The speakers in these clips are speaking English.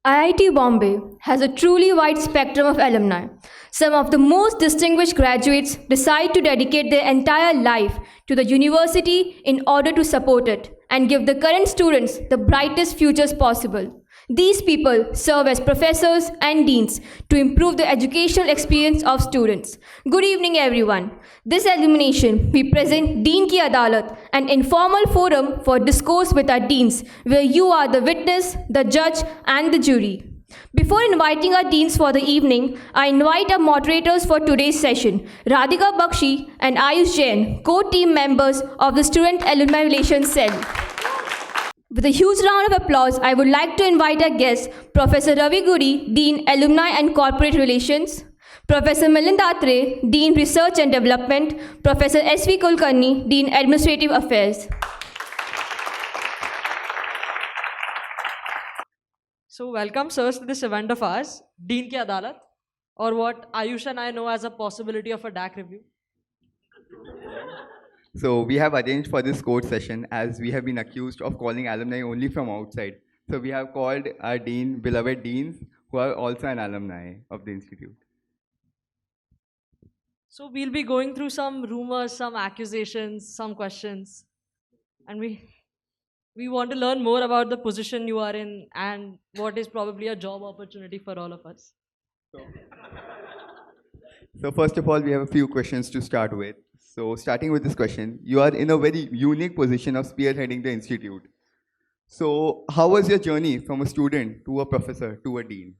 IIT Bombay has a truly wide spectrum of alumni. Some of the most distinguished graduates decide to dedicate their entire life to the university in order to support it and give the current students the brightest futures possible. These people serve as professors and deans to improve the educational experience of students. Good evening, everyone. This illumination, we present Dean Ki Adaalat, an informal forum for discourse with our deans, where you are the witness, the judge, and the jury. Before inviting our deans for the evening, I invite our moderators for today's session, Radhika Bakshi and Ayush Jain, co-team members of the Student Alumni Relations Cell. With a huge round of applause, I would like to invite our guests, Professor Ravi Gudi, Dean Alumni and Corporate Relations, Professor Milind Atrey, Dean Research and Development, Professor S.V. Kulkarni, Dean Administrative Affairs. So welcome sirs to this event of ours, Dean Ki Adaalat, or what Ayush and I know as a possibility of a DAC review. So we have arranged for this court session as we have been accused of calling alumni only from outside. So we have called our dean, beloved deans, who are also an alumni of the institute. So we'll be going through some rumors, some accusations, some questions, and we want to learn more about the position you are in and what is probably a job opportunity for all of us. So first of all, we have a few questions to start with. So starting with this question, you are in a very unique position of spearheading the institute. So how was your journey from a student to a professor to a dean?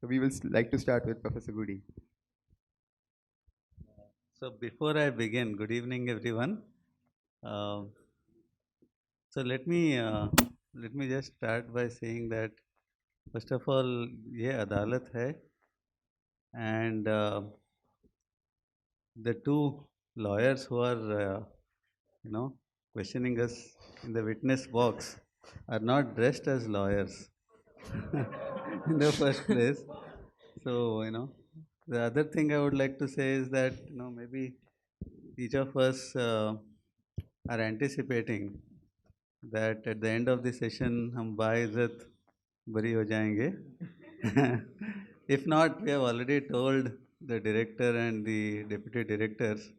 So we will like to start with Professor Gudi. So before I begin, good evening everyone. So let me just start by saying that first of all, ये अदालत है, and the two lawyers who are questioning us in the witness box are not dressed as lawyers in the first place. So the other thing I would like to say is that maybe each of us are anticipating that at the end of the session हम बाइज्जत बरी हो जाएंगे. If not, we have already told the director and the deputy directors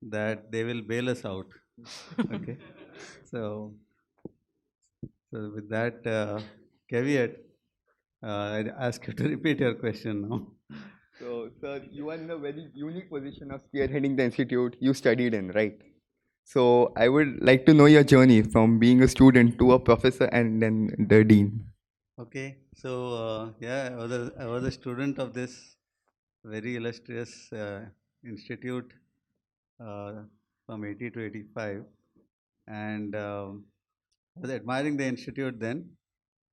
that they will bail us out. Okay, so with that caveat, I ask you to repeat your question now. So sir, you are in a very unique position of spearheading the institute you studied in, right? So I would like to know your journey from being a student to a professor and then the dean. Okay, so yeah, I was a student of this very illustrious institute from 80 to 85, and I was admiring the institute then.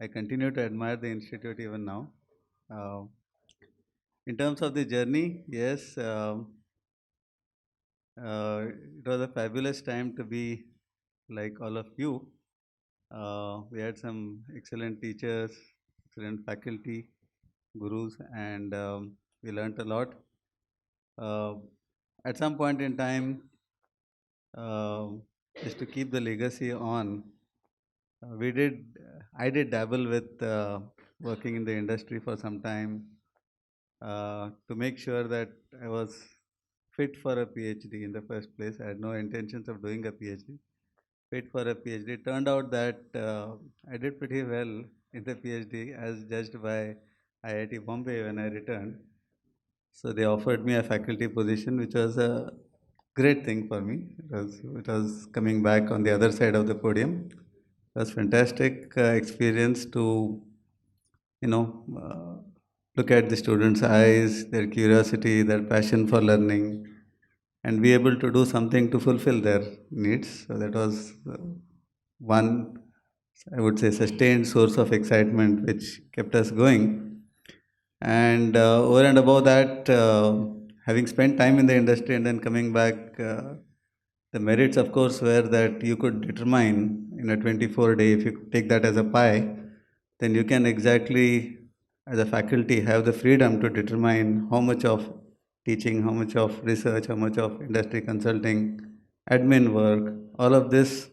I continue to admire the institute even now. In terms of the journey, yes, it was a fabulous time to be like all of you. We had some excellent teachers, excellent faculty, gurus, and we learnt a lot. At some point in time, just to keep the legacy on, I did dabble with working in the industry for some time to make sure that I was fit for a PhD in the first place. I had no intentions of doing a PhD. Fit for a PhD. Turned out that I did pretty well in the PhD as judged by IIT Bombay when I returned. So they offered me a faculty position, which was a great thing for me. It was coming back on the other side of the podium. It was fantastic experience to, look at the students' eyes, their curiosity, their passion for learning, and be able to do something to fulfill their needs. So that was one, I would say, sustained source of excitement which kept us going. And over and above that, having spent time in the industry and then coming back, the merits, of course, were that you could determine in a 24-day, if you take that as a pie, then you can exactly, as a faculty, have the freedom to determine how much of teaching, how much of research, how much of industry consulting, admin work, all of this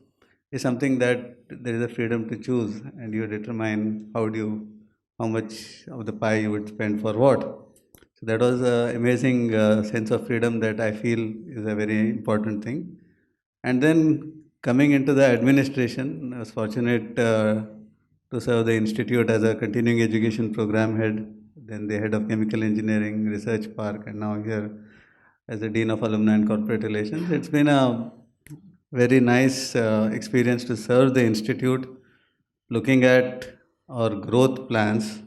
is something that there is a freedom to choose, and you determine how how much of the pie you would spend for what. So that was an amazing sense of freedom that I feel is a very important thing. And then coming into the administration, I was fortunate to serve the institute as a continuing education program head, then the head of chemical engineering research park, and now here as the dean of alumni and corporate relations. It's been a very nice experience to serve the institute, looking at our growth plans,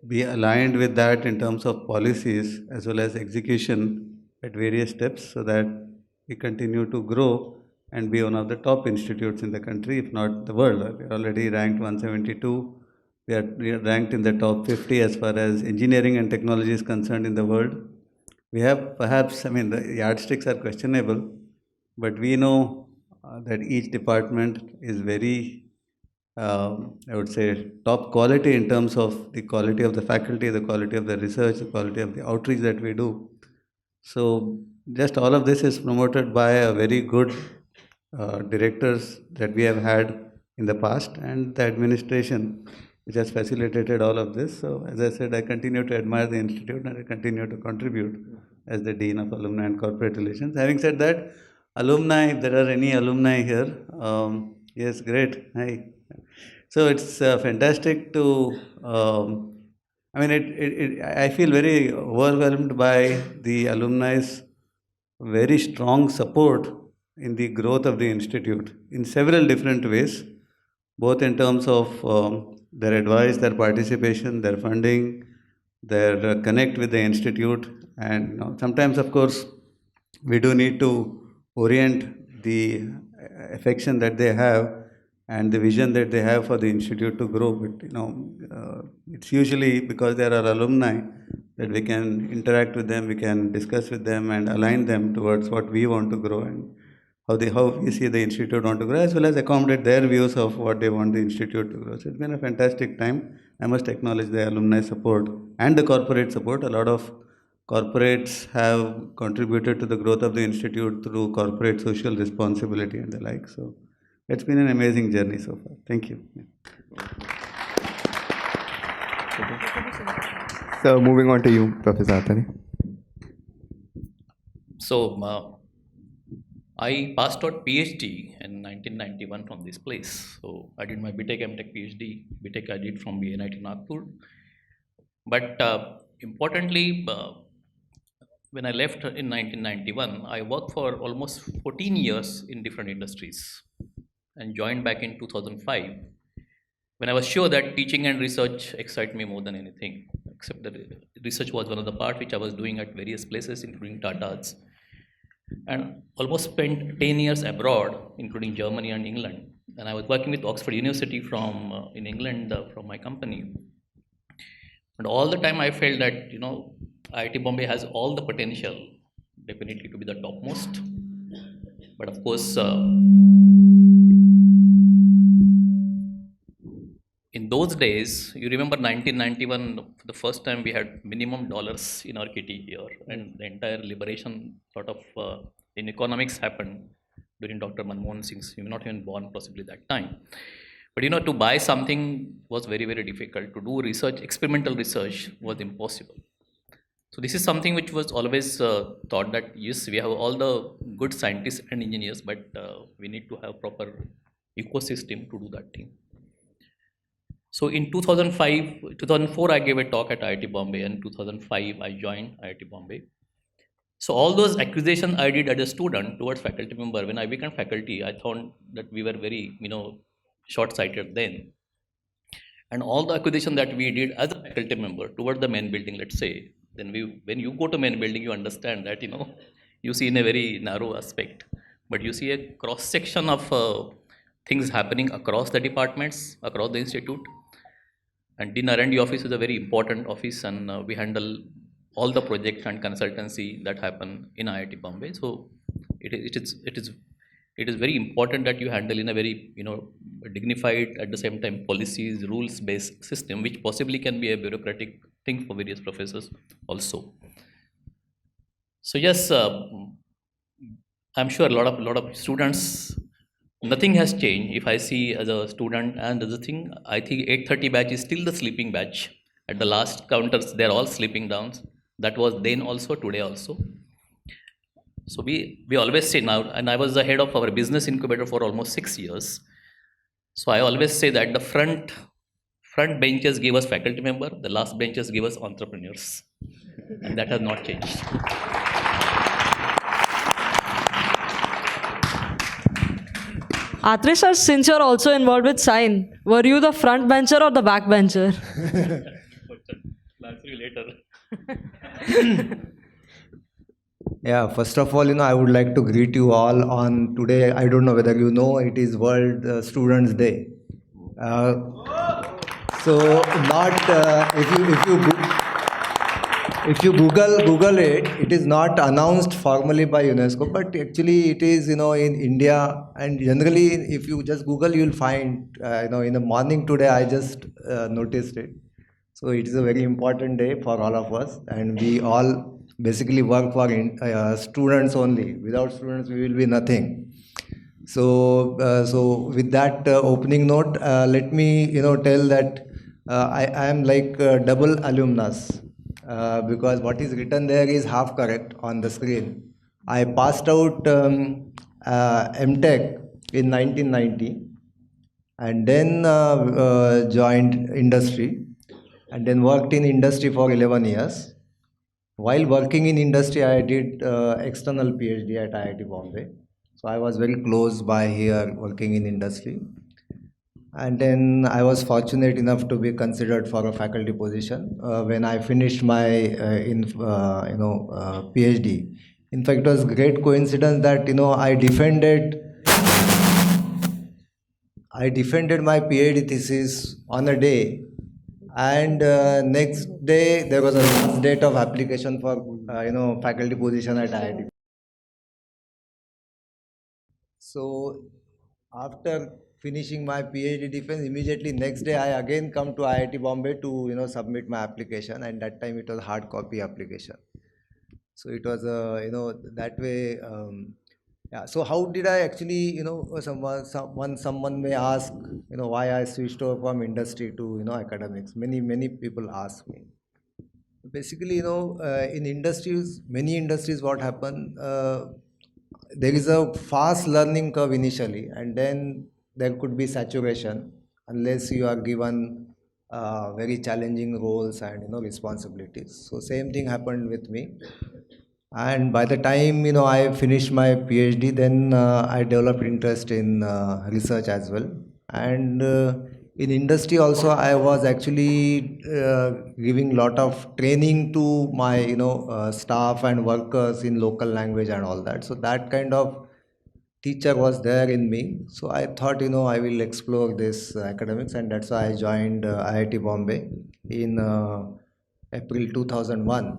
be aligned with that in terms of policies as well as execution at various steps so that we continue to grow and be one of the top institutes in the country, if not the world. We're already ranked 172. We are ranked in the top 50 as far as engineering and technology is concerned in the world. We have perhaps, I mean, the yardsticks are questionable, but we know that each department is very, I would say, top quality in terms of the quality of the faculty, the quality of the research, the quality of the outreach that we do. So, just all of this is promoted by a very good directors that we have had in the past and the administration which has facilitated all of this. So, as I said, I continue to admire the institute and I continue to contribute as the Dean of Alumni and Corporate Relations. Having said that, alumni, if there are any alumni here, yes, great. Hi. So, it's fantastic to, I mean, I feel very overwhelmed by the alumni's very strong support in the growth of the institute in several different ways, both in terms of their advice, their participation, their funding, their connect with the institute, and sometimes, of course, we do need to orient the affection that they have and the vision that they have for the institute to grow. But it's usually because there are alumni that we can interact with them, we can discuss with them, and align them towards what we want to grow and how we see the institute want to grow, as well as accommodate their views of what they want the institute to grow. So it's been a fantastic time. I must acknowledge the alumni support and the corporate support. A lot of corporates have contributed to the growth of the institute through corporate social responsibility and the like. So it's been an amazing journey so far. Thank you. So moving on to you, Professor Atrey. So I passed out PhD in 1991 from this place. So I did my BTech, MTech, PhD. BTech I did from IIT Nagpur. But importantly, when I left in 1991, I worked for almost 14 years in different industries and joined back in 2005 when I was sure that teaching and research excite me more than anything, except that research was one of the part which I was doing at various places, including Tata's, and almost spent 10 years abroad, including Germany and England. And I was working with Oxford University from in England from my company. And all the time I felt that, IIT Bombay has all the potential, definitely to be the topmost. But of course, in those days, you remember 1991, the first time we had minimum dollars in our kitty here, and the entire liberation sort of in economics happened during Dr. Manmohan Singh's, you were not even born possibly that time. But to buy something was very, very difficult. To do research, experimental research was impossible. So this is something which was always thought that, yes, we have all the good scientists and engineers, but we need to have proper ecosystem to do that thing. So in 2004, I gave a talk at IIT Bombay, and 2005, I joined IIT Bombay. So all those acquisitions I did as a student towards faculty member, when I became faculty, I thought that we were very, short-sighted then. And all the acquisition that we did as a faculty member towards the main building, let's say, then when you go to main building, you understand that, you see in a very narrow aspect, but you see a cross-section of things happening across the departments, across the institute. And Dean R&D office is a very important office, and we handle all the projects and consultancy that happen in IIT Bombay. So it is very important that you handle in a very dignified, at the same time, policies, rules-based system, which possibly can be a bureaucratic thing for various professors also. So yes, I'm sure a lot of students nothing has changed. If I see as a student and other thing, I think 8:30 batch is still the sleeping batch. At the last counters, they're all sleeping down. That was then also, today also. So we always say now, and I was the head of our business incubator for almost 6 years. So I always say that the front benches give us faculty member, the last benches give us entrepreneurs, and that has not changed. Atrey sir, since you're also involved with sign, were you the front bencher or the back bencher? I'll answer you later. Yeah, first of all, I would like to greet you all on today. I don't know whether you know, it is World Students Day. So, not if you Google it, it is not announced formally by UNESCO, but actually it is, in India. And generally, if you just Google, you will find, in the morning today, I just noticed it. So it is a very important day for all of us, and we all basically work for students only. Without students, we will be nothing. So, with that opening note, let me tell that I am like double alumnus, because what is written there is half correct on the screen. I passed out MTech in 1990, and then joined industry, and then worked in industry for 11 years. While working in industry, I did external PhD at IIT Bombay. So I was very close by here working in industry. And then I was fortunate enough to be considered for a faculty position when I finished my PhD. In fact, it was a great coincidence that I defended my PhD thesis on a day, and next day there was a last date of application for faculty position at IIT. So after finishing my PhD defense, immediately next day I again come to IIT Bombay to submit my application, and that time it was hard copy application. So it was that way. Yeah. So how did I actually someone may ask why I switched over from industry to academics. Many people ask me. Basically, in industries, many industries, what happen, there is a fast learning curve initially, and then there could be saturation unless you are given very challenging roles and responsibilities. So same thing happened with me. And by the time I finished my PhD, then I developed interest in research as well. And in industry also, I was actually giving lot of training to my staff and workers in local language and all that. So that kind of teacher was there in me. So I thought I will explore this academics, and that's why I joined IIT Bombay in April 2001.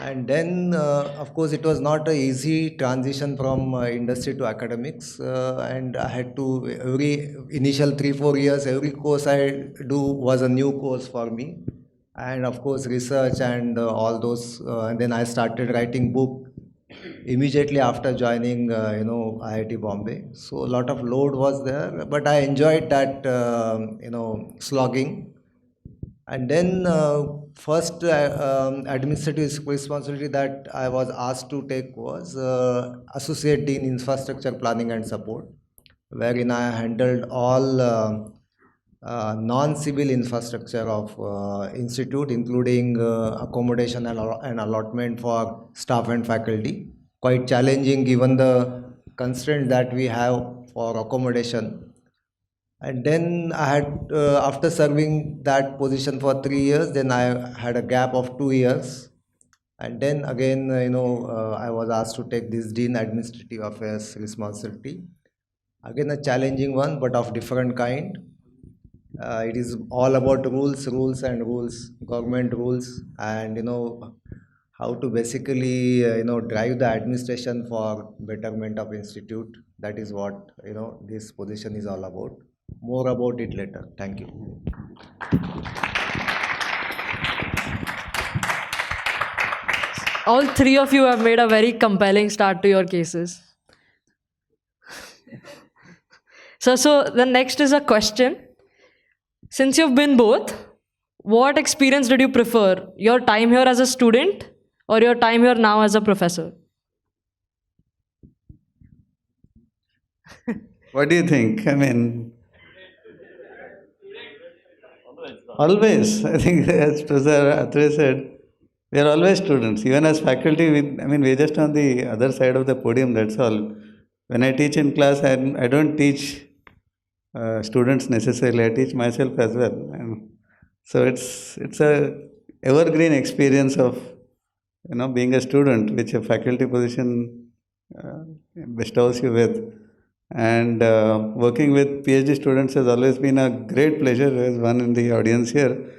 And then, of course, it was not an easy transition from industry to academics, and I had to, every initial 3-4 years, every course I do was a new course for me, and of course research and all those, and then I started writing book immediately after joining IIT Bombay. So a lot of load was there, but I enjoyed that slogging. And then first administrative responsibility that I was asked to take was Associate Dean Infrastructure Planning and Support, wherein I handled all non-civil infrastructure of institute, including accommodation and allotment for staff and faculty. Quite challenging given the constraints that we have for accommodation. And then I had, after serving that position for 3 years, then I had a gap of 2 years. And then again, I was asked to take this Dean Administrative Affairs responsibility. Again, a challenging one, but of different kind. It is all about rules, government rules, and how to basically drive the administration for betterment of institute. That is what this position is all about. More about it later. Thank you. All three of you have made a very compelling start to your cases. So the next is a question. Since you've been both, what experience did you prefer? Your time here as a student or your time here now as a professor? What do you think? I mean, always. I think, as Professor Atrey said, we are always students. Even as faculty, we're just on the other side of the podium, that's all. When I teach in class, I don't teach students necessarily, I teach myself as well. And so it's a evergreen experience of being a student, which a faculty position bestows you with. And working with PhD students has always been a great pleasure. There's one in the audience here.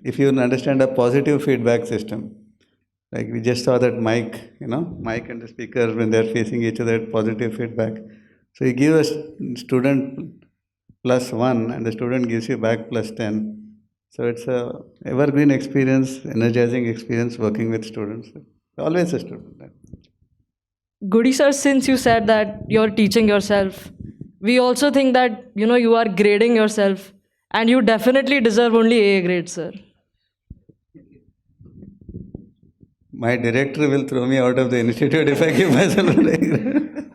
If you understand, a positive feedback system. Like we just saw that mic and the speaker, when they're facing each other, positive feedback. So you give a student +1 and the student gives you back +10. So it's a evergreen experience, energizing experience working with students. Always a student. Gudi sir, since you said that you're teaching yourself, we also think that you are grading yourself, and you definitely deserve only A grade, sir. My director will throw me out of the institute if I give myself a grade.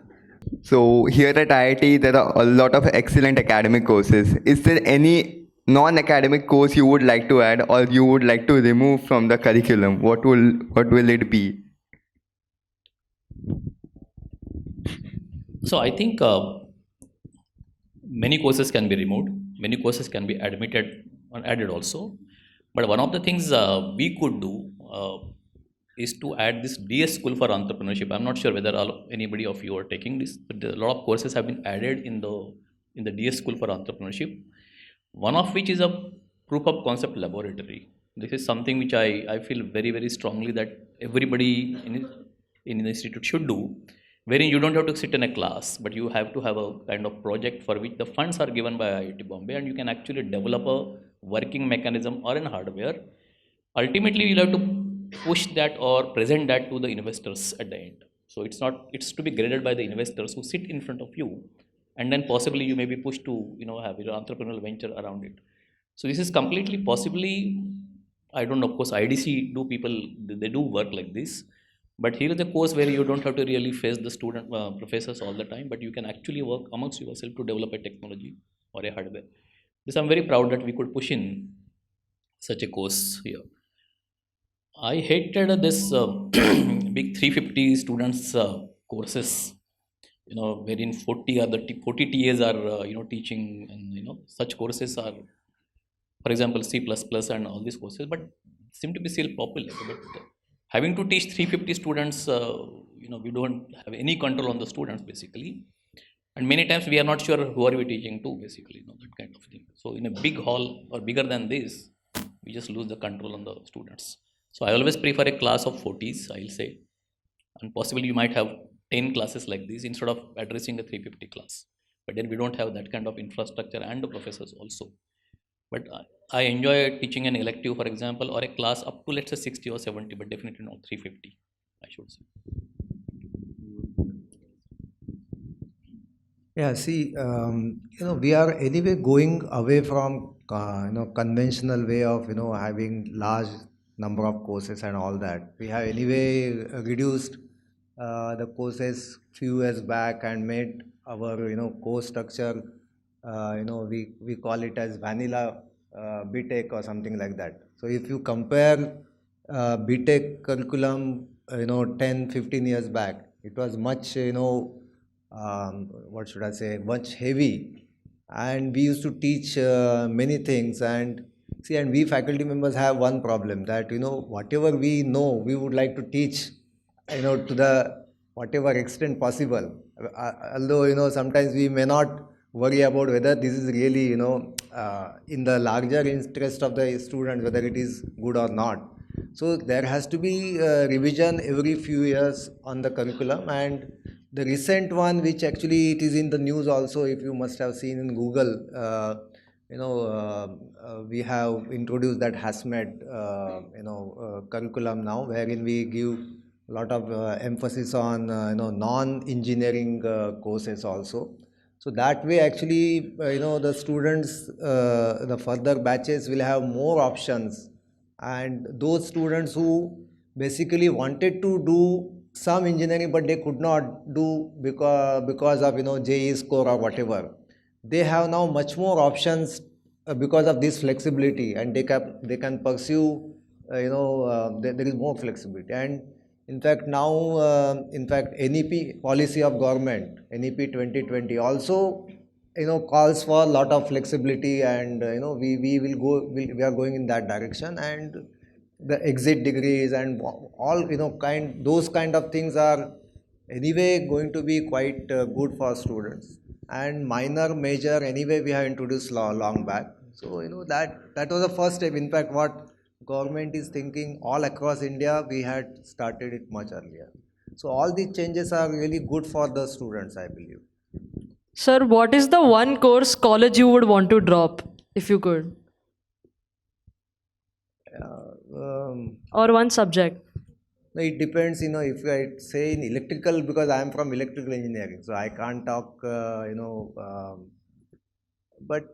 So here at IIT, there are a lot of excellent academic courses. Is there any non-academic course you would like to add or you would like to remove from the curriculum? What will it be? So I think many courses can be removed, many courses can be added also. But one of the things we could do is to add this DS School for Entrepreneurship. I'm not sure whether anybody of you are taking this, but a lot of courses have been added in the DS School for Entrepreneurship. One of which is a proof of concept laboratory. This is something which I feel very, very strongly that everybody in the institute should do, wherein you don't have to sit in a class, but you have to have a kind of project for which the funds are given by IIT Bombay, and you can actually develop a working mechanism or an hardware. Ultimately, you'll have to push that or present that to the investors at the end. So it's to be graded by the investors who sit in front of you, and then possibly you may be pushed to have your entrepreneurial venture around it. So this is completely possibly, I don't know, of course IDC they do work like this, but here is a course where you don't have to really face the student professors all the time, but you can actually work amongst yourself to develop a technology or a hardware. This I'm very proud that we could push in such a course here. I hated this big 350 students courses, wherein 40 TAs are teaching, and such courses are, for example, C++ and all these courses, but seem to be still popular. But having to teach 350 students, we don't have any control on the students basically, and many times we are not sure who are we teaching to basically, that kind of thing. So in a big hall or bigger than this, we just lose the control on the students. So I always prefer a class of 40s, I'll say, and possibly you might have 10 classes like this instead of addressing a 350 class. But then we don't have that kind of infrastructure and the professors also. But I enjoy teaching an elective, for example, or a class up to, let's say, 60 or 70, but definitely not 350, I should say. Yeah, see, we are anyway going away from conventional way of having large number of courses and all that. We have anyway reduced the courses few years back and made our course structure we call it as vanilla BTech or something like that. So if you compare BTech curriculum 10-15 years back, it was much what should I say, much heavy, and we used to teach many things. And see, and we faculty members have one problem, that whatever we know, we would like to teach to the whatever extent possible, although sometimes we may not worry about whether this is really in the larger interest of the student, whether it is good or not. So there has to be revision every few years on the curriculum. And the recent one, which actually it is in the news also, if you must have seen in Google, we have introduced that HASMET curriculum now, wherein we give a lot of emphasis on non-engineering courses also. So that way, actually, the students, the further batches will have more options, and those students who basically wanted to do some engineering but they could not do because of JEE score or whatever, they have now much more options because of this flexibility, and they can pursue. There is more flexibility, and in fact, now, NEP policy of government, NEP 2020 also, calls for a lot of flexibility, and we are going in that direction, and the exit degrees and all, those kind of things are anyway going to be quite good for students. And minor, major, anyway, we have introduced long back. So, that was the first step. In fact, what government is thinking all across India, we had started it much earlier. So all these changes are really good for the students, I believe. Sir, what is the one course college you would want to drop, if you could? Or one subject? It depends, if I say in electrical, because I am from electrical engineering, so I can't talk, but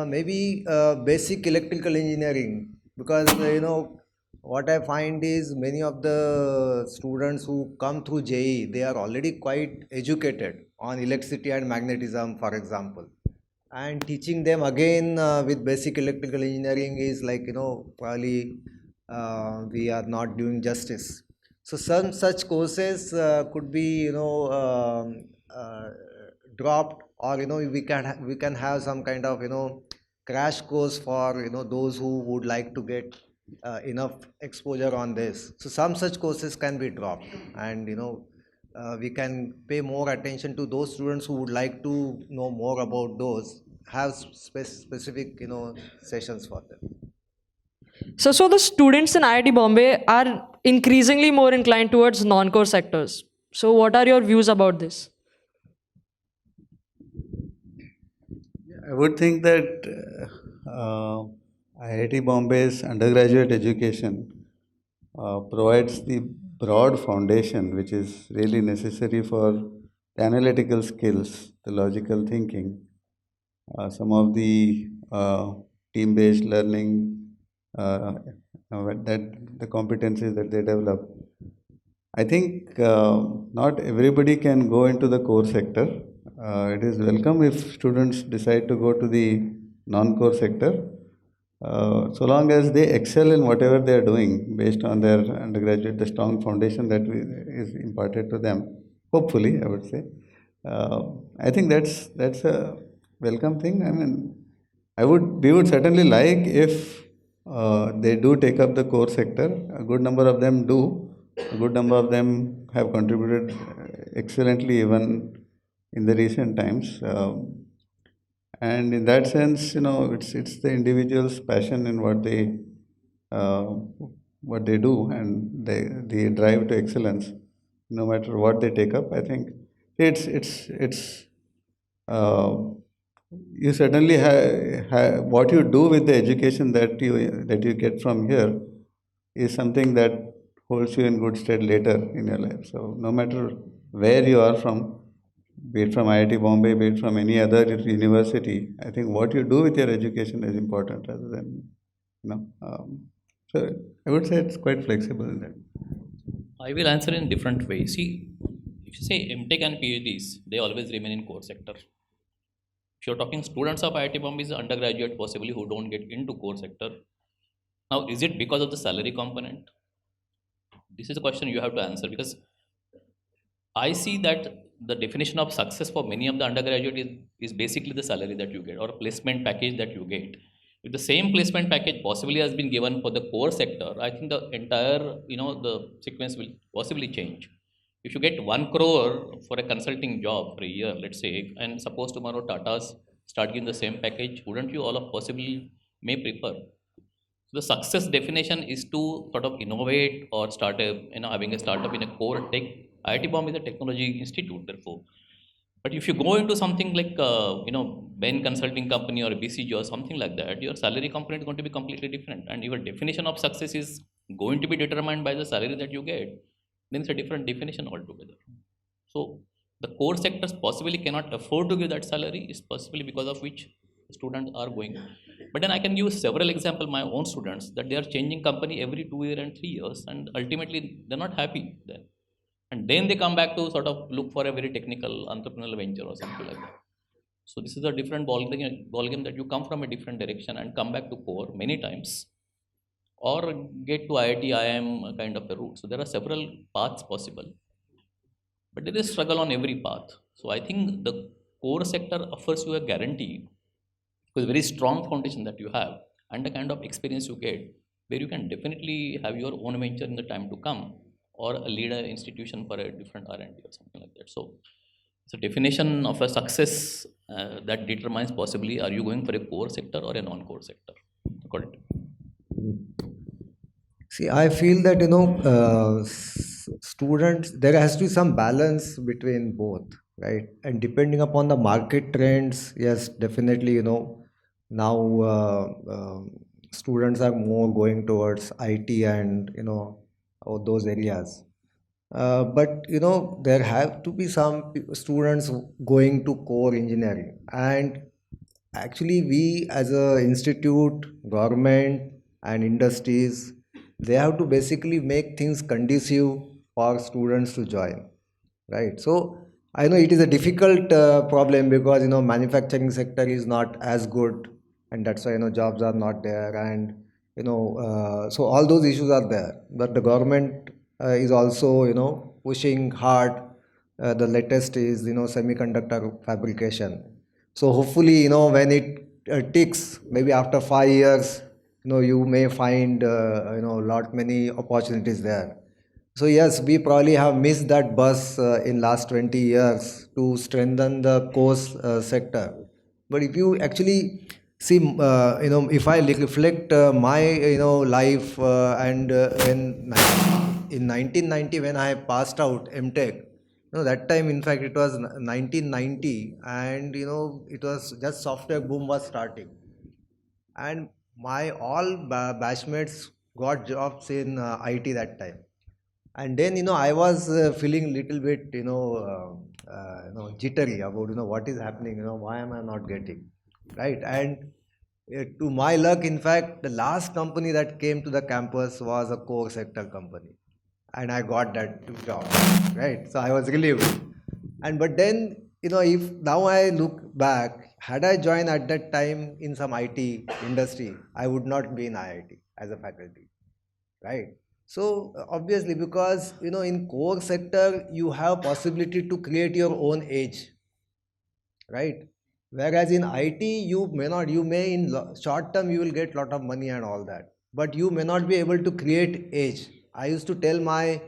maybe basic electrical engineering, because what I find is many of the students who come through JEE, they are already quite educated on electricity and magnetism, for example, and teaching them again with basic electrical engineering is like, probably we are not doing justice. So some such courses could be dropped, or we can have some kind of crash course for those who would like to get enough exposure on this. So some such courses can be dropped, and we can pay more attention to those students who would like to know more about those, have specific sessions for them. So the students in IIT Bombay are increasingly more inclined towards non-core sectors. So what are your views about this? I would think that IIT Bombay's undergraduate education provides the broad foundation which is really necessary for the analytical skills, the logical thinking, some of the team-based learning, that the competencies that they develop. I think not everybody can go into the core sector. It is welcome if students decide to go to the non-core sector, so long as they excel in whatever they are doing based on their undergraduate, the strong foundation that is imparted to them. Hopefully, I would say. I think that's a welcome thing. I mean, we would certainly like if they do take up the core sector. A good number of them do. A good number of them have contributed excellently even in the recent times. And in that sense, it's the individual's passion in what they do, and the drive to excellence, no matter what they take up. I think it's you certainly have what you do with the education that you get from here is something that holds you in good stead later in your life. So no matter where you are from, be it from IIT Bombay, be it from any other university, I think what you do with your education is important rather than, so I would say it's quite flexible in that. I will answer in different way. See, if you say MTech and PhDs, they always remain in core sector. If you're talking students of IIT Bombay's undergraduate possibly who don't get into core sector, now is it because of the salary component? This is a question you have to answer, because I see that the definition of success for many of the undergraduate is basically the salary that you get or a placement package that you get. If the same placement package possibly has been given for the core sector, I think the entire, the sequence will possibly change. If you get 1 crore for a consulting job for a year, let's say, and suppose tomorrow Tata's start giving the same package, wouldn't you all of possibly may prefer? So the success definition is to sort of innovate or start having a startup in a core tech. IIT Bombay is a technology institute, therefore. But if you go into something like, Ben Consulting Company or BCG or something like that, your salary component is going to be completely different. And your definition of success is going to be determined by the salary that you get. Then it's a different definition altogether. So The core sectors possibly cannot afford to give that salary, is possibly because of which students are going. But then I can give several examples, my own students, that they are changing company every 2 years and 3 years, and ultimately they're not happy then. And then they come back to sort of look for a very technical entrepreneurial venture or something like that. So this is a different ballgame that you come from a different direction and come back to core many times, or get to IIT, IIM kind of a route. So there are several paths possible. But there is struggle on every path. So I think the core sector offers you a guarantee, with very strong foundation that you have and the kind of experience you get, where you can definitely have your own venture in the time to come, or lead an institution for a different R&D or something like that. So it's a definition of a success that determines possibly are you going for a core sector or a non-core sector, according to me. See, I feel that students, there has to be some balance between both, right? And depending upon the market trends, yes, definitely, now students are more going towards IT and all those areas. But there have to be some students going to core engineering, and actually we as a institute, government and industries, they have to basically make things conducive for students to join, right? So I know it is a difficult problem, because manufacturing sector is not as good, and that's why jobs are not there, and so all those issues are there. But the government is also pushing hard. The latest is semiconductor fabrication. So hopefully when it ticks, maybe after 5 years, you may find lot many opportunities there. So yes, we probably have missed that bus in last 20 years to strengthen the course sector. But if you actually see, if I reflect my life, and in 1990 when I passed out MTech, that time in fact it was 1990, and it was just software boom was starting, and my all batchmates got jobs in IT that time. And then I was feeling little bit jittery about what is happening, why am I not getting, right? And to my luck, in fact, the last company that came to the campus was a core sector company, and I got that job, right? So I was relieved. And but then if now I look back, had I joined at that time in some IT industry, I would not be in IIT as a faculty, right? So obviously, because in core sector you have possibility to create your own edge, right? Whereas in IT you may not, you may in short term you will get lot of money and all that, but you may not be able to create edge. I used to tell my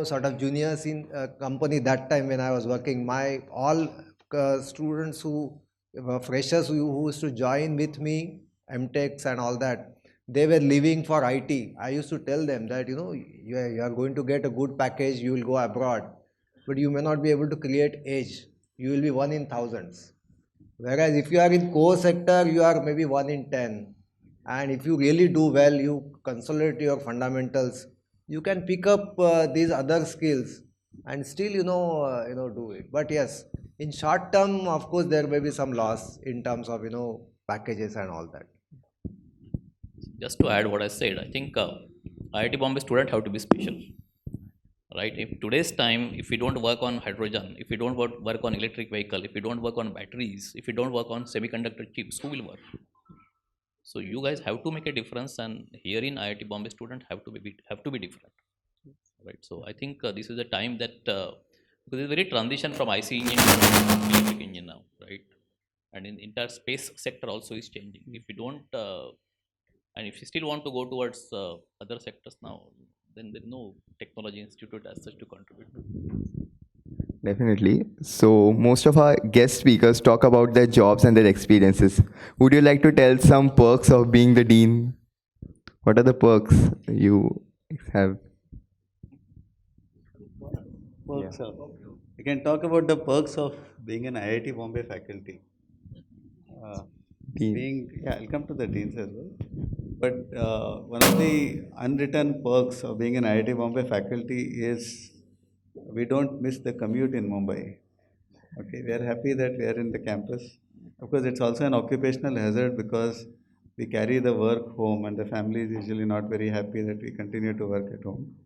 sort of juniors in a company that time when I was working, my all students who freshers who used to join with me, MTechs and all that, they were leaving for IT. I used to tell them that you are going to get a good package, you will go abroad, but you may not be able to create edge. You will be one in thousands. Whereas if you are in core sector, you are maybe 1 in 10. And if you really do well, you consolidate your fundamentals, you can pick up these other skills and still do it. But yes, in short term, of course, there may be some loss in terms of packages and all that. Just to add what I said, I think IIT Bombay student have to be special, right? If today's time, if we don't work on hydrogen, if we don't work on electric vehicle, if we don't work on batteries, if we don't work on semiconductor chips, who will work? So you guys have to make a difference, and here in IIT Bombay student have to be different, right? So I think this is a time that because it's very transition from IC engine to electric engine now, right? And in entire space sector also is changing. If we don't and if you still want to go towards other sectors now, then there is no technology institute as such to contribute to. Definitely. So most of our guest speakers talk about their jobs and their experiences. Would you like to tell some perks of being the dean? What are the perks you have? Perks of, you can talk about the perks of being an IIT Bombay faculty. Dean. I'll come to the deans as well. But one of the unwritten perks of being an IIT Bombay faculty is we don't miss the commute in Mumbai. Okay, we are happy that we are in the campus. Of course, it's also an occupational hazard because we carry the work home, and the family is usually not very happy that we continue to work at home.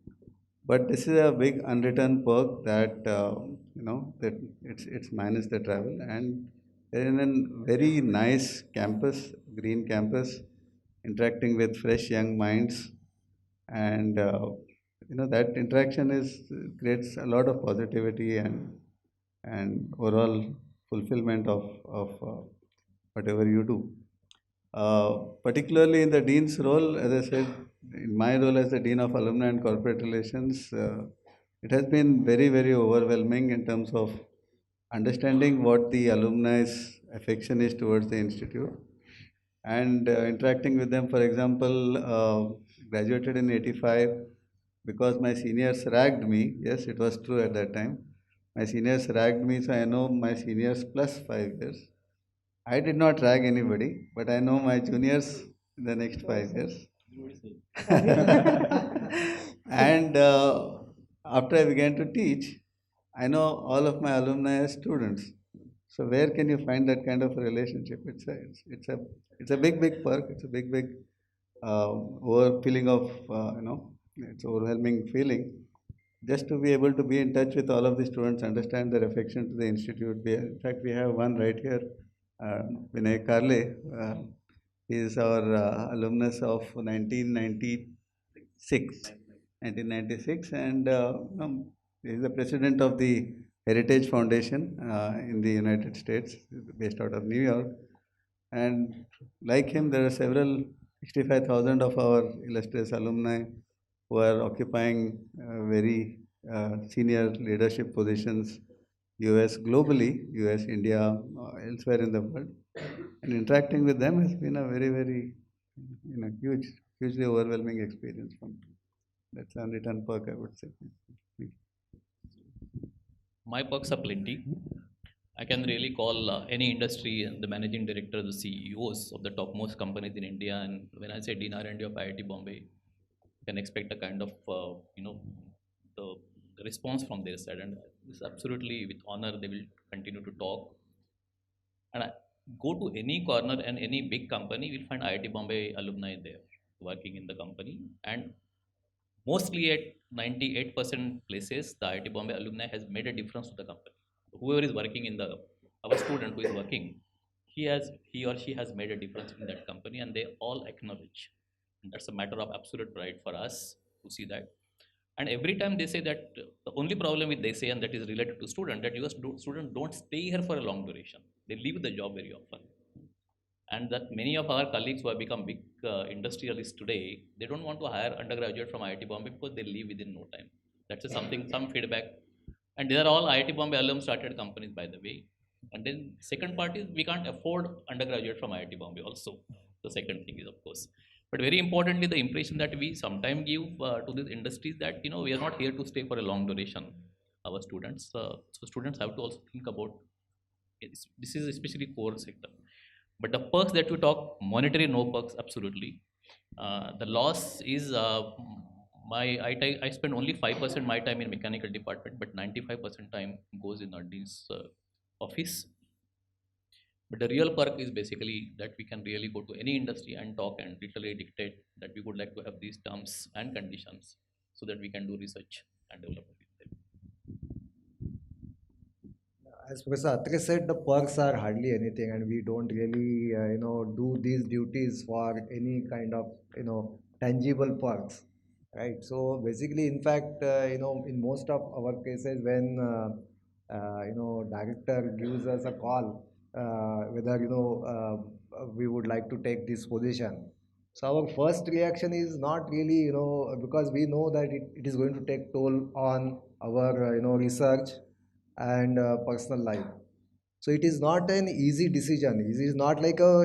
But this is a big unwritten perk that that it's minus the travel, and we're in a very nice campus, green campus, interacting with fresh young minds, and that interaction is creates a lot of positivity and overall fulfillment of whatever you do. Particularly in the dean's role, as I said, in my role as the dean of alumni and corporate relations, it has been very, very overwhelming in terms of understanding what the alumni's affection is towards the institute and interacting with them. For example, graduated in 85 because my seniors ragged me. Yes, it was true at that time. My seniors ragged me, so I know my seniors plus 5 years. I did not rag anybody, but I know my juniors in the next 5 years. And after I began to teach, I know all of my alumni as students. So where can you find that kind of a relationship? It's a big perk. It's a big over feeling of it's overwhelming feeling. Just to be able to be in touch with all of the students, understand their affection to the institute. In fact, we have one right here, Vinay Karle. He is our alumnus of 1996, and he is the president of the Heritage Foundation in the United States, based out of New York. And like him, there are several 65,000 of our illustrious alumni who are occupying very senior leadership positions, US globally, US, India, elsewhere in the world. And interacting with them has been a very, very hugely overwhelming experience for me. That's an unwritten perk, I would say. My perks are plenty. I can really call any industry and the managing director, the CEOs of the topmost companies in India. And when I say Dean R&D of IIT Bombay, you can expect a kind of the response from their side. And it's absolutely with honor they will continue to talk. And I go to any corner and any big company, you'll find IIT Bombay alumni there working in the company. And mostly at 98% places, the IIT Bombay alumni has made a difference to the company. Whoever is working in our student who is working, he or she has made a difference in that company, and they all acknowledge. And that's a matter of absolute pride for us to see that. And every time they say that the only problem with they say, and that is related to student, that US students don't stay here for a long duration. They leave the job very often. And that many of our colleagues who have become big industrialists today, they don't want to hire undergraduate from IIT Bombay because they leave within no time. That's some feedback. And these are all IIT Bombay alum started companies, by the way. And then second part is we can't afford undergraduate from IIT Bombay also. The second thing is, of course. But very importantly, the impression that we sometimes give to these industries that, we are not here to stay for a long duration, our students. So students have to also think about, this is especially core sector. But the perks that we talk, monetary no perks, absolutely. The loss is, I spend only 5% my time in mechanical department, but 95% time goes in our dean's office. But the real perk is basically that we can really go to any industry and talk and literally dictate that we would like to have these terms and conditions so that we can do research and development with them. As Professor Atrey said, the perks are hardly anything, and we don't really, do these duties for any kind of, tangible perks, right? So basically, in fact, in most of our cases, when director gives us a call, whether we would like to take this position. So our first reaction is not really, because we know that it is going to take toll on our, research and personal life. So it is not an easy decision. It is not like a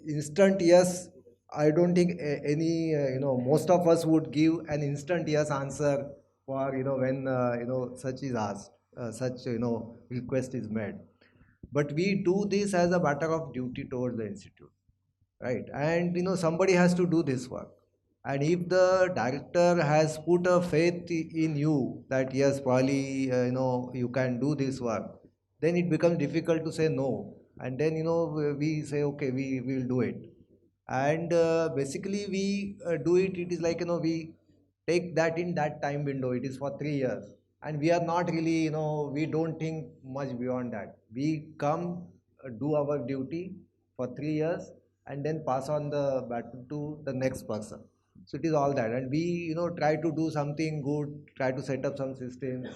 instant yes. I don't think any, most of us would give an instant yes answer for, when, such is asked, such, request is made. But we do this as a matter of duty towards the institute, right? And somebody has to do this work, and if the director has put a faith in you that yes, probably you can do this work, then it becomes difficult to say no. And then, we say, okay, we will do it. And basically, we do it. It is like, we take that in that time window. It is for 3 years. And we are not really, we don't think much beyond that. We come, do our duty for 3 years, and then pass on the baton to the next person. So it is all that. And we, try to do something good, try to set up some systems,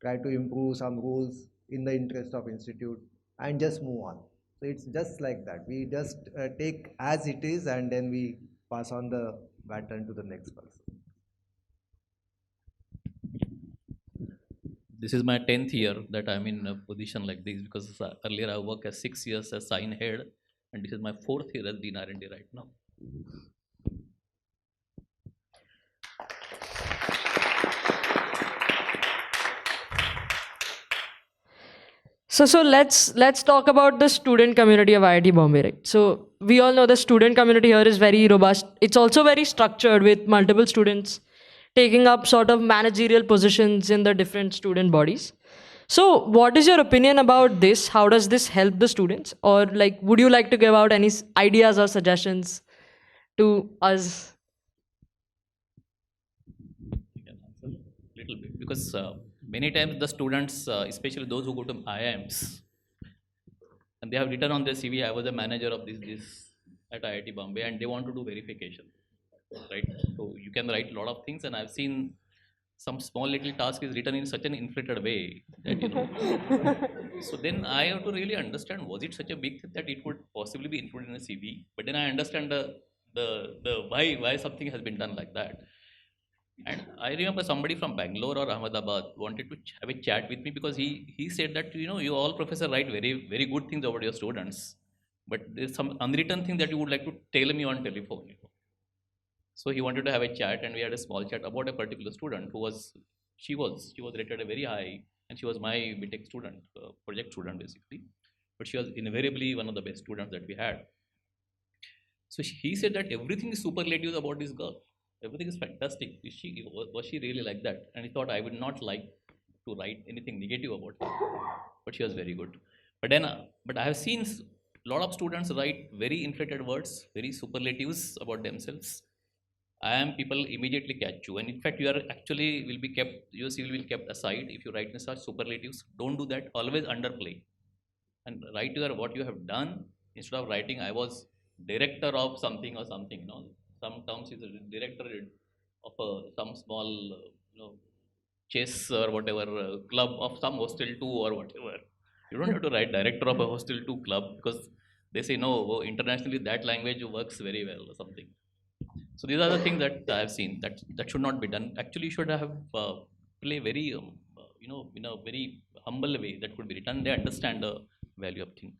try to improve some rules in the interest of institute, and just move on. So it's just like that. We just take as it is, and then we pass on the baton to the next person. This is my 10th year that I'm in a position like this, because earlier I worked as 6 years as sign head, and this is my 4th year as Dean R&D right now. So let's talk about the student community of IIT Bombay, right? So we all know the student community here is very robust. It's also very structured with multiple students taking up sort of managerial positions in the different student bodies. So what is your opinion about this? How does this help the students? Or like, would you like to give out any ideas or suggestions to us? You can answer a little bit, because many times the students, especially those who go to IIMs, and they have written on their CV, I was a manager of this at IIT Bombay, and they want to do verification, right? So you can write a lot of things, and I've seen some small little task is written in such an inflated way that, so then I have to really understand, was it such a big thing that it could possibly be included in a CV? But then I understand the why something has been done like that. And I remember somebody from Bangalore or Ahmedabad wanted to have a chat with me, because he said that, you all professor write very, very good things about your students, but there's some unwritten thing that you would like to tell me on telephone. So he wanted to have a chat, and we had a small chat about a particular student who she was rated a very high, and she was my BTech student, project student basically, but she was invariably one of the best students that we had. So he said that everything is superlatives about this girl. Everything is fantastic. Was she really like that? And he thought I would not like to write anything negative about her, but she was very good. But then, but I have seen a lot of students write very inflated words, very superlatives about themselves. People immediately catch you, and in fact, you are actually will be kept. Your CV will be kept aside if you write in such superlatives. Don't do that. Always underplay, and write what you have done instead of writing I was director of something or something. Some terms is a director of some small chess or whatever club of some hostel 2 or whatever. You don't have to write director of a hostel 2 club, because they say no, internationally that language works very well or something. So these are the things that I have seen that should not be done. Actually, you should have play very in a very humble way that could be written. They understand the value of thing.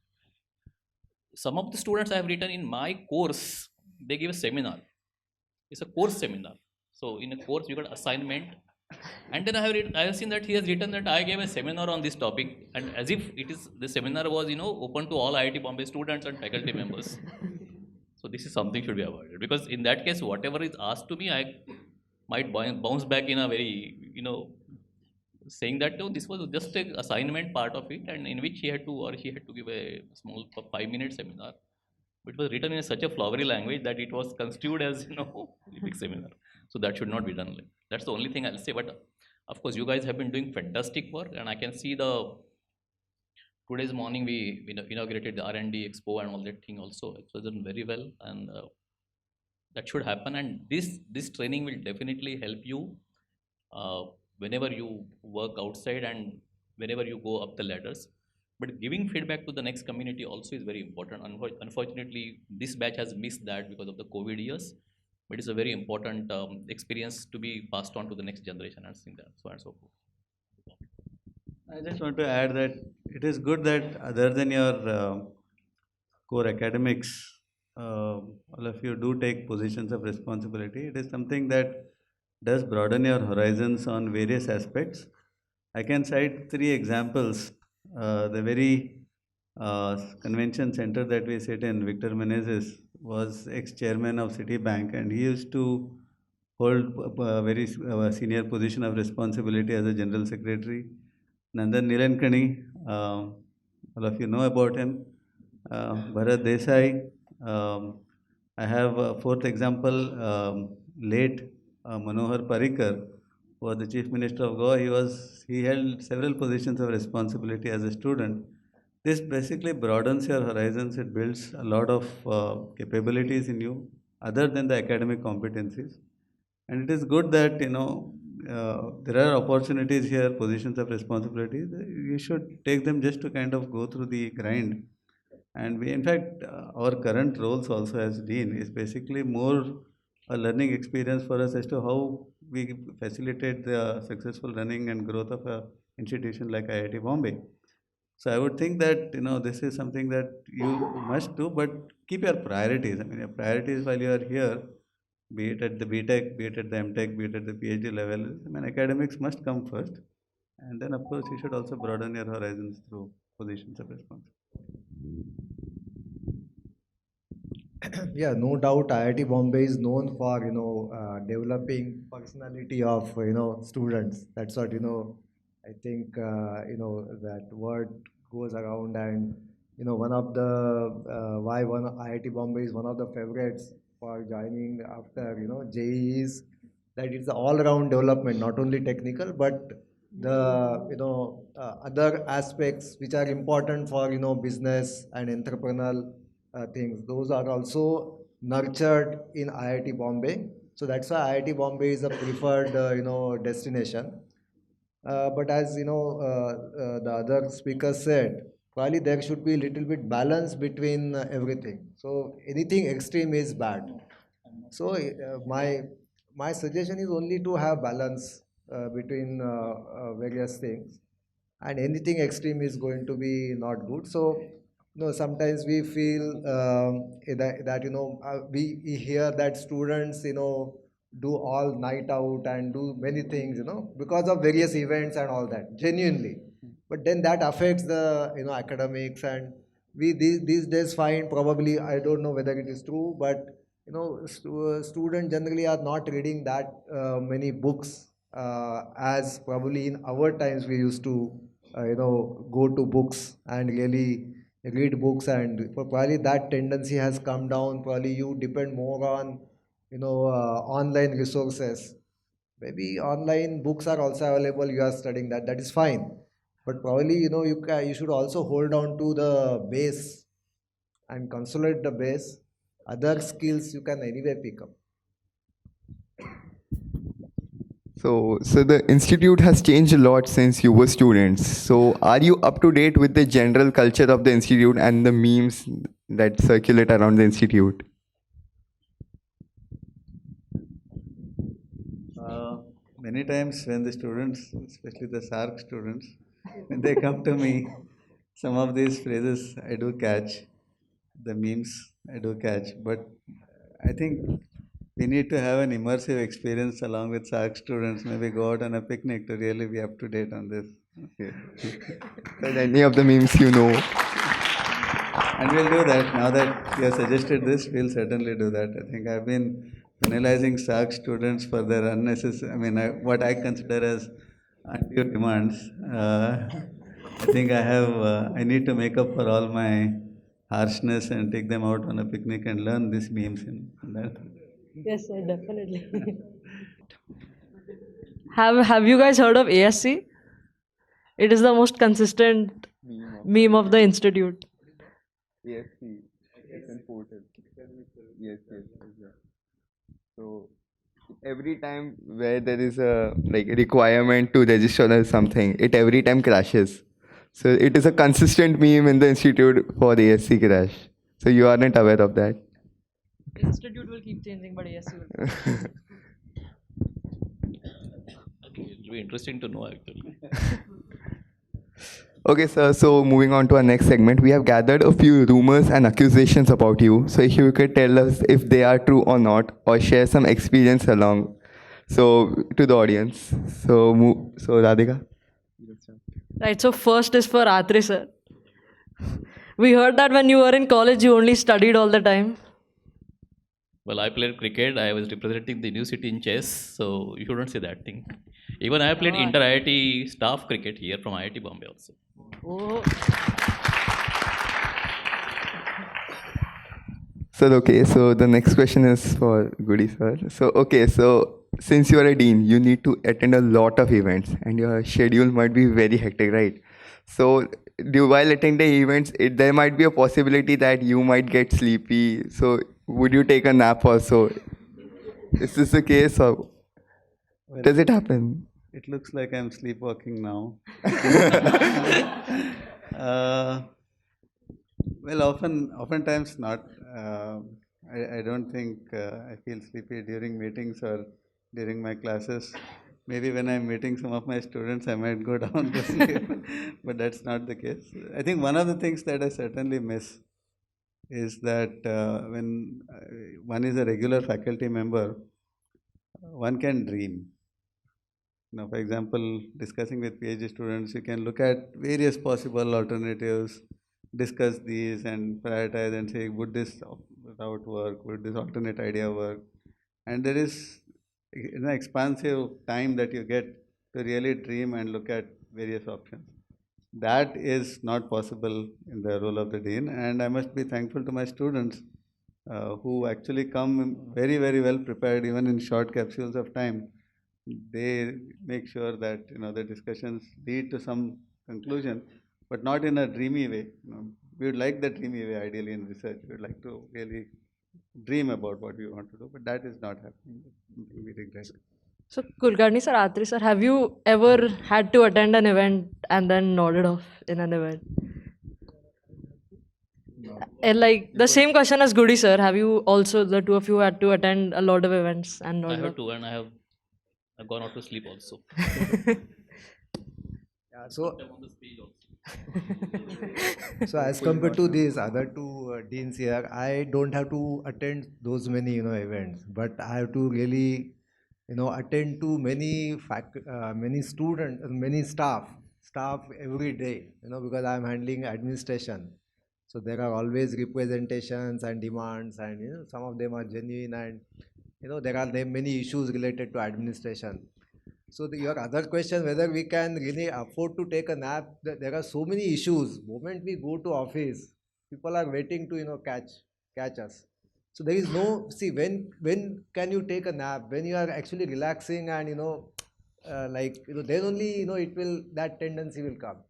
Some of the students I have written in my course, they give a seminar. It's a course seminar. So in a course you got assignment, and then I have seen that he has written that I gave a seminar on this topic, and as if the seminar was open to all IIT Bombay students and faculty members. So this is something should be avoided, because in that case, whatever is asked to me, I might bounce back in a very, saying that this was just an assignment part of it, and in which he had to or she had to give a small 5-minute seminar, which was written in such a flowery language that it was construed as a big seminar. So that should not be done. That's the only thing I'll say. But of course, you guys have been doing fantastic work, and I can see today's morning we inaugurated the R&D Expo and all that thing also. It was done very well, and that should happen. And this training will definitely help you whenever you work outside and whenever you go up the ladders. But giving feedback to the next community also is very important. Unfortunately, this batch has missed that because of the COVID years. But it's a very important experience to be passed on to the next generation, and so on and so forth. I just want to add that it is good that other than your core academics, all of you do take positions of responsibility. It is something that does broaden your horizons on various aspects. I can cite 3 examples. The very convention center that we sit in, Victor Menezes, was ex-chairman of Citibank, and he used to hold a very senior position of responsibility as a general secretary. Nandan Nilankani, all of you know about him. Bharat Desai. I have a fourth example, late Manohar Parrikar, who was the Chief Minister of Goa. He held several positions of responsibility as a student. This basically broadens your horizons. It builds a lot of capabilities in you, other than the academic competencies. And it is good that, there are opportunities here, positions of responsibility. You should take them just to kind of go through the grind. And we, in fact, our current roles also as Dean is basically more a learning experience for us as to how we facilitate the successful running and growth of a institution like IIT Bombay. So I would think that, this is something that you must do, but keep your priorities. I mean, your priorities while you are here, be it at the BTech, be it at the MTech, be it at the PhD level, I mean, academics must come first. And then, of course, you should also broaden your horizons through positions of responsibility. Yeah, no doubt IIT Bombay is known for, developing personality of, students. That's what, I think, that word goes around, and, one of the, why one IIT Bombay is one of the favorites for joining after, JEE is that it's all-around development, not only technical, but the, other aspects which are important for, business and entrepreneurial things. Those are also nurtured in IIT Bombay. So that's why IIT Bombay is a preferred, destination. But as the other speaker said, probably there should be a little bit balance between everything. So anything extreme is bad. So my suggestion is only to have balance between various things, and anything extreme is going to be not good. So sometimes we feel that we hear that students do all night out and do many things because of various events and all that, genuinely. But then that affects the academics, and we these days find, probably I don't know whether it is true, but students generally are not reading that many books as probably in our times we used to go to books and really read books, and probably that tendency has come down. Probably you depend more on online resources. Maybe online books are also available, you are studying that is fine, but probably you should also hold on to the base and consolidate the base. Other skills you can anyway pick up. So the institute has changed a lot since you were students. So are you up to date with the general culture of the institute and the memes that circulate around the institute? Many times when the students, especially the SARC students, when they come to me, some of these phrases I do catch, the memes I do catch, but I think we need to have an immersive experience along with SARC students, maybe go out on a picnic to really be up to date on this. Okay. Well, any of the memes you know? And we'll do that. Now that you have suggested this, we'll certainly do that. I think I've been penalizing SARC students for their unnecessary, what I consider as undue demands. I think I need to make up for all my harshness and take them out on a picnic and learn these memes. Yes, sir, definitely. Have you guys heard of ASC? It is the most consistent meme of the institute. ASC, portal. Yes. So every time where there is a requirement to register or something, it every time crashes. So it is a consistent meme in the institute for the ASC crash. So you aren't aware of that. The institute will keep changing, but ASC will. It will be interesting to know actually. Okay, sir. So moving on to our next segment, we have gathered a few rumors and accusations about you. So if you could tell us if they are true or not, or share some experience along, so to the audience. So Radhika. Right, so first is for Atrey, sir. We heard that when you were in college, you only studied all the time. Well, I played cricket. I was representing the university in chess, so you shouldn't say that thing. Even I played Ah. inter IIT staff cricket here from IIT Bombay also. Oh. Sir, okay, so the next question is for Gudi sir. So, okay, so since you are a dean, you need to attend a lot of events and your schedule might be very hectic, right? So, while attending events, there might be a possibility that you might get sleepy. So, would you take a nap also? Is this the case or Well, does it happen? it looks like I'm sleepwalking now. uh, well, oftentimes not. I don't think I feel sleepy during meetings or during my classes. Maybe when I'm meeting some of my students, I might go down to sleep, but that's not the case. I think one of the things that I certainly miss is that when one is a regular faculty member, one can dream. Now, for example, discussing with PhD students, you can look at various possible alternatives, discuss these and prioritize and say, would this route work? Would this alternate idea work? And there is an expansive time that you get to really dream and look at various options. That is not possible in the role of the dean, and I must be thankful to my students who actually come very, very well prepared, even in short capsules of time. They make sure that the discussions lead to some conclusion, but not in a dreamy way. We would like the dreamy way ideally in research. We would like to really dream about what we want to do, but that is not happening. We regret it. So, Kulkarni sir, Atrey sir, have you ever had to attend an event and then nodded off in an event? And like the same question as Gudi sir, have you also, the two of you, had to attend a lot of events and I nodded have off? to, and I've gone out to sleep also. Yeah, so I'm on the stage also. So as compared to these other two deans here, I don't have to attend those many events, but I have to really attend to many students, many staff every day. Because I'm handling administration, so there are always representations and demands, and some of them are genuine, and there are many issues related to administration. So your other question, whether we can really afford to take a nap, there are so many issues. Moment we go to office, people are waiting to catch us. So there is no, see, when can you take a nap? When you are actually relaxing and then only it will, that tendency will come.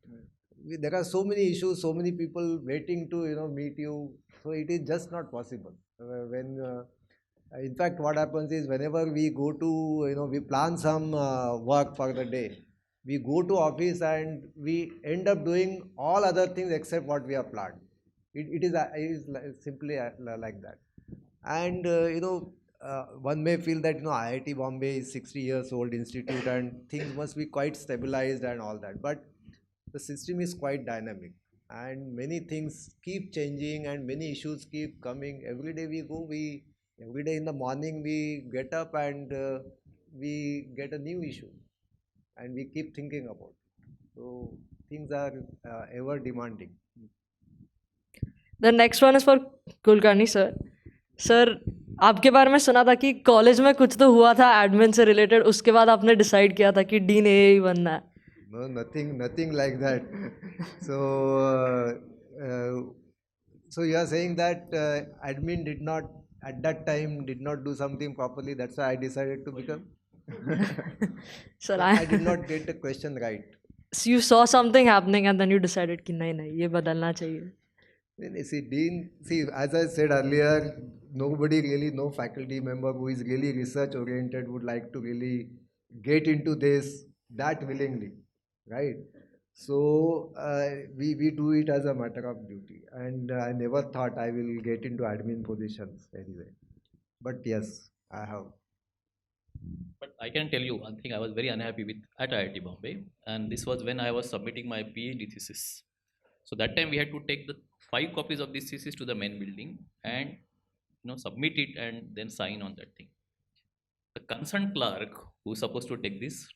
There are so many issues, so many people waiting to meet you. So it is just not possible. When In fact, what happens is, whenever we go to, we plan some work for the day, we go to office and we end up doing all other things except what we have planned. It is simply like that. And one may feel that IIT Bombay is 60 years old institute and things must be quite stabilized and all that. But the system is quite dynamic and many things keep changing and many issues keep coming. Every day we go, every day in the morning we get up and we get a new issue and we keep thinking about it. So things are ever demanding. The next one is for Kulkarni sir. Sir, आपके बारे में सुना था कि college में कुछ तो हुआ था एडमिन से रिलेटेड, उसके बाद आपने डिसाइड किया था कि डीन ए ही बनना है. No, nothing like that. So so you are saying that admin did not at that time did not do something properly. That's why I decided to become. Sir, I did not get the question right. So you saw something happening and then you decided कि नहीं ये बदलना चाहिए. See, as I said earlier, nobody really, no faculty member who is really research oriented would like to really get into this that willingly, right? So we do it as a matter of duty, and I never thought I will get into admin positions anyway. But yes, I have. But I can tell you one thing, I was very unhappy with at IIT Bombay, and this was when I was submitting my PhD thesis. So that time we had to take the 5 copies of this thesis to the main building and submit it and then sign on that thing. The concerned clerk who was supposed to take this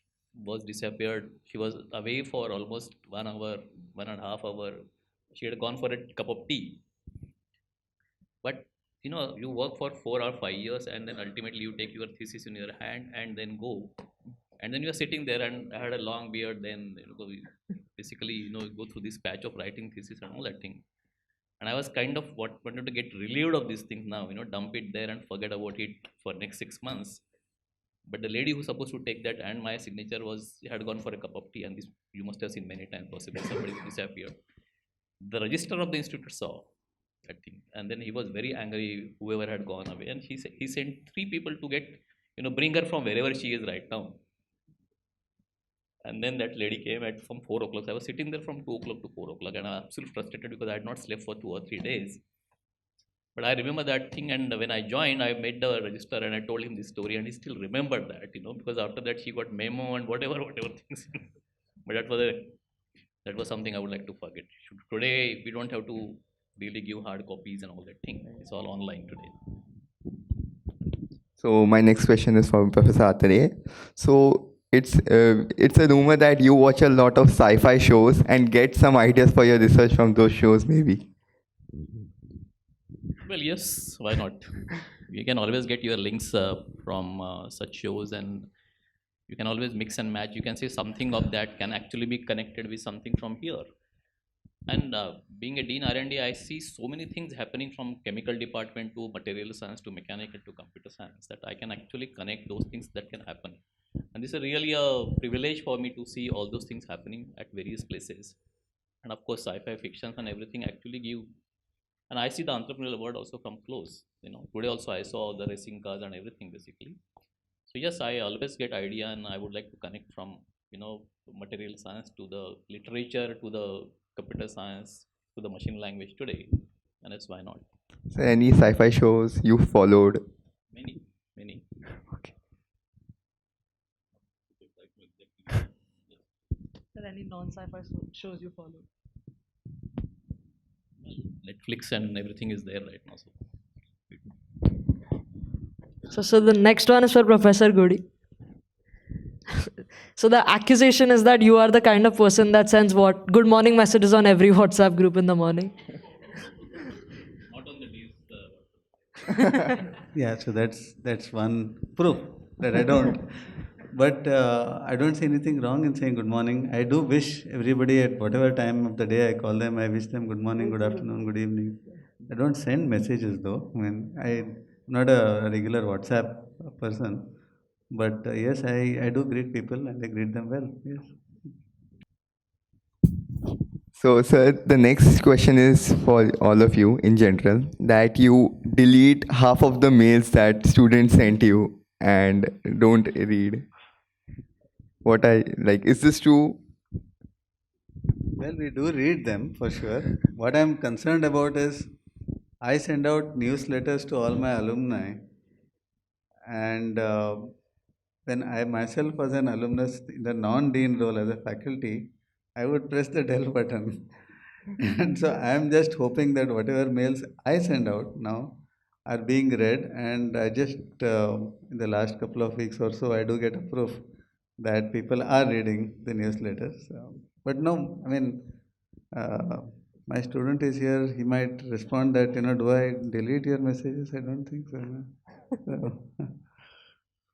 was disappeared. She was away for almost 1 hour, 1.5 hours. She had gone for a cup of tea. But you work for 4 or 5 years, and then ultimately you take your thesis in your hand and then go. And then you're sitting there, and I had a long beard then, basically, go through this patch of writing thesis and all that thing. And I was kind of wanted to get relieved of these things now, dump it there and forget about it for next 6 months. But the lady who's supposed to take that and my signature had gone for a cup of tea, and this you must have seen many times. Possibly somebody disappeared. The registrar of the institute saw that thing, and then he was very angry. Whoever had gone away, and he sent 3 people to get bring her from wherever she is right now. And then that lady came at from 4 o'clock. I was sitting there from 2 o'clock to 4 o'clock, and I was absolutely frustrated because I had not slept for 2 or 3 days. But I remember that thing, and when I joined, I met the registrar and I told him this story, and he still remembered that, because after that she got memo and whatever things. But that was something I would like to forget. Today we don't have to really give hard copies and all that thing. It's all online today. So my next question is from Professor Atrey. So it's a rumor that you watch a lot of sci-fi shows and get some ideas for your research from those shows, maybe. Well, yes, why not? You can always get your links from such shows, and you can always mix and match. You can say something of that can actually be connected with something from here. And being a dean R&D, I see so many things happening from chemical department to material science to mechanical to computer science that I can actually connect those things that can happen. And this is really a privilege for me to see all those things happening at various places. And of course, sci-fi fictions and everything actually give. And I see the entrepreneurial world also from close. Today also I saw the racing cars and everything basically. So yes, I always get idea, and I would like to connect from material science to the literature to the computer science to the machine language today. And that's why not. So any sci-fi shows you followed? Many. Okay. Are any non-sci-fi shows you follow? Netflix and everything is there right now. So the next one is for Professor Gudi. So the accusation is that you are the kind of person that sends good morning messages on every WhatsApp group in the morning. Not on the news. Yeah, so that's one proof that I don't. But I don't see anything wrong in saying good morning. I do wish everybody at whatever time of the day I call them, I wish them good morning, good afternoon, good evening. I don't send messages though. I mean, I'm not a regular WhatsApp person. But yes, I do greet people and I greet them well. Yes. So, sir, the next question is for all of you in general, that you delete half of the mails that students sent you and don't read. Is this true? Well, we do read them for sure. What I'm concerned about is I send out newsletters to all my alumni, and when I myself was an alumnus in the non-dean role as a faculty, I would press the Del button. And so I am just hoping that whatever mails I send out now are being read, and I just in the last couple of weeks or so, I do get a proof that people are reading the newsletters. But no, I mean, my student is here. He might respond that, do I delete your messages? I don't think so. No? So,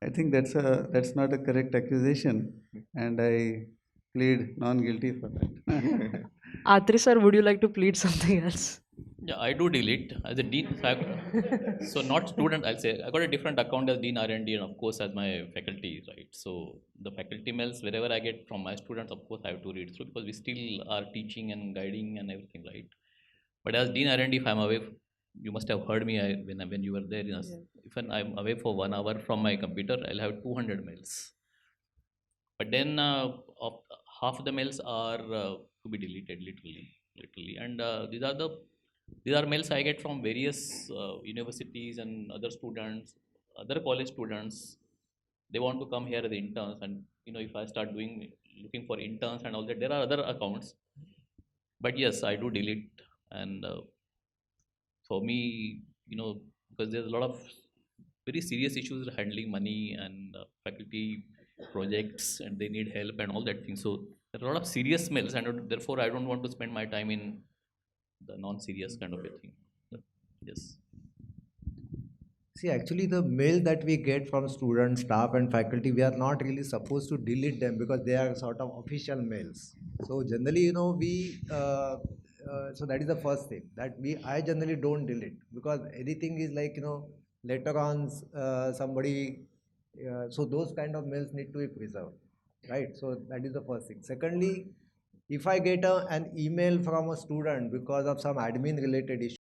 I think that's not a correct accusation, and I plead non-guilty for that. Atrey sir, would you like to plead something else? Yeah, I do delete as a dean. So not student, I'll say I got a different account as dean R&D and of course as my faculty, right? So the faculty mails wherever I get from my students, of course I have to read through because we still are teaching and guiding and everything, right? But as dean R&D, if I'm away, you must have heard me when you were there. If I'm away for 1 hour from my computer, I'll have 200 mails. But then half the mails are to be deleted, literally, and these are mails I get from various universities and other students, other college students. They want to come here as interns, and if I start looking for interns and all that, there are other accounts. But yes, I do delete, and for me, because there's a lot of very serious issues handling money and faculty projects, and they need help and all that thing. So there are a lot of serious mails, and therefore I don't want to spend my time in the non-serious kind of a thing. Yes. See, actually, the mail that we get from students, staff, and faculty, we are not really supposed to delete them because they are sort of official mails. So generally, so that is the first thing that I generally don't delete, because anything is like, later on somebody, so those kind of mails need to be preserved, right? So that is the first thing. Secondly, if I get an email from a student because of some admin related issue,